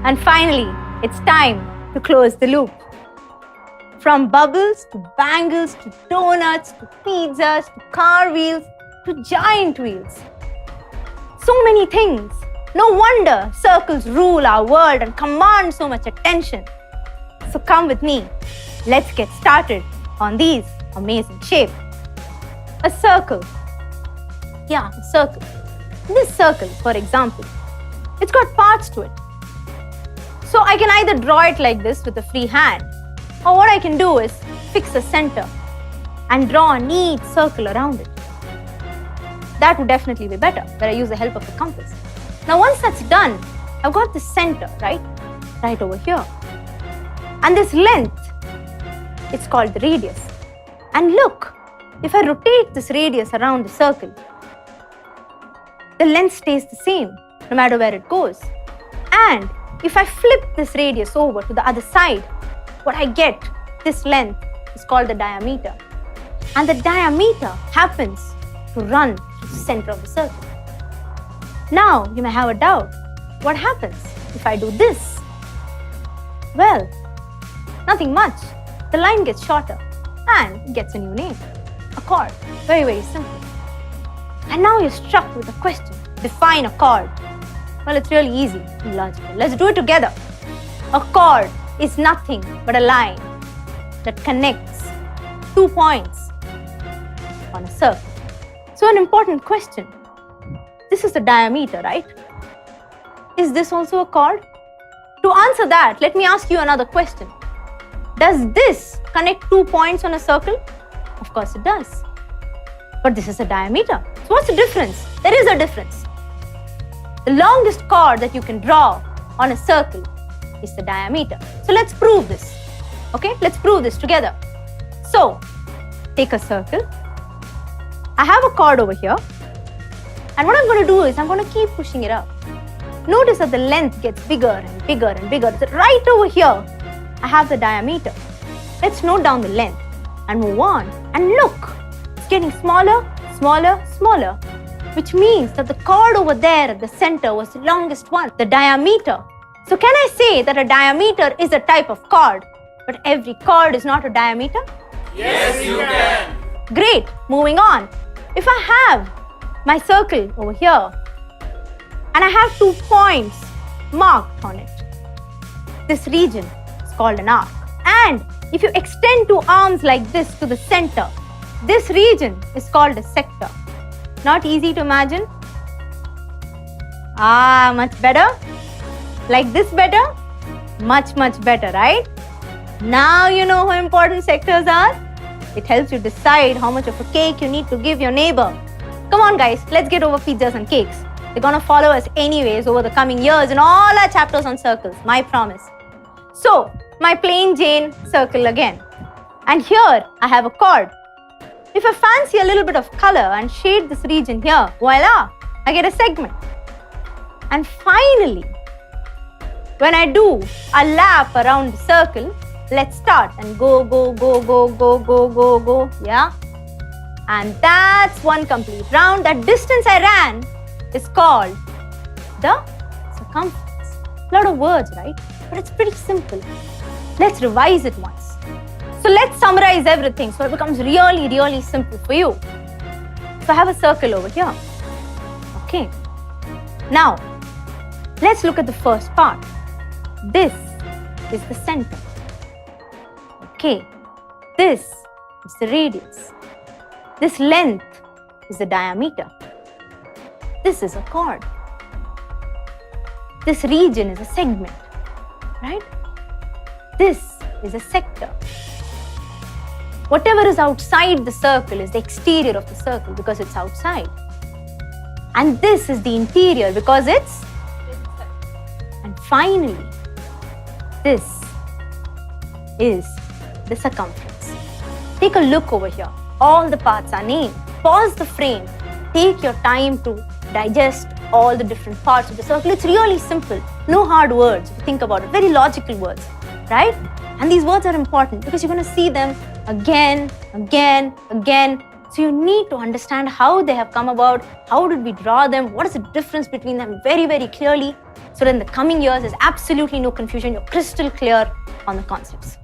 And finally, it's time to close the loop. From bubbles to bangles to donuts to pizzas to car wheels to giant wheels. So many things. No wonder circles rule our world and command so much attention. So come with me. Let's get started on these amazing shapes. A circle. Yeah, a circle. This circle, for example, it's got parts to it. So I can either draw it like this with a free hand, or what I can do is fix a center and draw a neat circle around it. That would definitely be better, where I use the help of a compass. Now once that's done, I've got the center, right over here. And this length, it's called the radius. And look, if I rotate this radius around the circle, the length stays the same no matter where it goes. And if I flip this radius over to the other side, what I get, this length, is called the diameter. And the diameter happens to run through the center of the circle. Now, you may have a doubt. What happens if I do this? Well, nothing much. The line gets shorter and it gets a new name, a chord. Very, very simple. And now you're struck with a question. Define a chord. Well, it's really easy and logical. Let's do it together. A chord is nothing but a line that connects 2 points on a circle. So an important question. This is the diameter, right? Is this also a chord? To answer that, let me ask you another question. Does this connect 2 points on a circle? Of course it does. But this is a diameter. So what's the difference? There is a difference. The longest chord that you can draw on a circle is the diameter. So let's prove this. Okay, let's prove this together. So, take a circle. I have a chord over here. And what I'm going to do is I'm going to keep pushing it up. Notice that the length gets bigger and bigger and bigger. So right over here, I have the diameter. Let's note down the length and move on. And look, it's getting smaller, smaller, smaller, which means that the chord over there at the center was the longest one, the diameter. So can I say that a diameter is a type of chord, but every chord is not a diameter? Yes, you can. Great, moving on. If I have my circle over here, and I have 2 points marked on it, this region is called an arc. And if you extend 2 arms like this to the center, this region is called a sector. Not easy to imagine? Much better? Like this better? Much, much better, right? Now you know how important sectors are. It helps you decide how much of a cake you need to give your neighbor. Come on guys, let's get over pizzas and cakes. They're gonna follow us anyways over the coming years in all our chapters on circles, my promise. So, my plain Jane circle again. And here I have a chord. If I fancy a little bit of color and shade this region here, voila, I get a segment. And finally, when I do a lap around the circle, let's start and go, go, go, go, go, go, go, go, yeah? And that's one complete round. That distance I ran is called the circumference. A lot of words, right? But it's pretty simple. Let's revise it once. So let's summarize everything so it becomes really, really simple for you. So I have a circle over here. Okay. Now, let's look at the first part. This is the center. Okay. This is the radius. This length is the diameter. This is a chord. This region is a segment, right? This is a sector. Whatever is outside the circle is the exterior of the circle because it's outside. And this is the interior because it's inside. And finally, this is the circumference. Take a look over here. All the parts are named. Pause the frame. Take your time to digest all the different parts of the circle. It's really simple. No hard words if you think about it. Very logical words, right? And these words are important because you're going to see them again, again, again. So you need to understand how they have come about, how did we draw them, what is the difference between them very, very clearly, so that in the coming years there's absolutely no confusion, you're crystal clear on the concepts.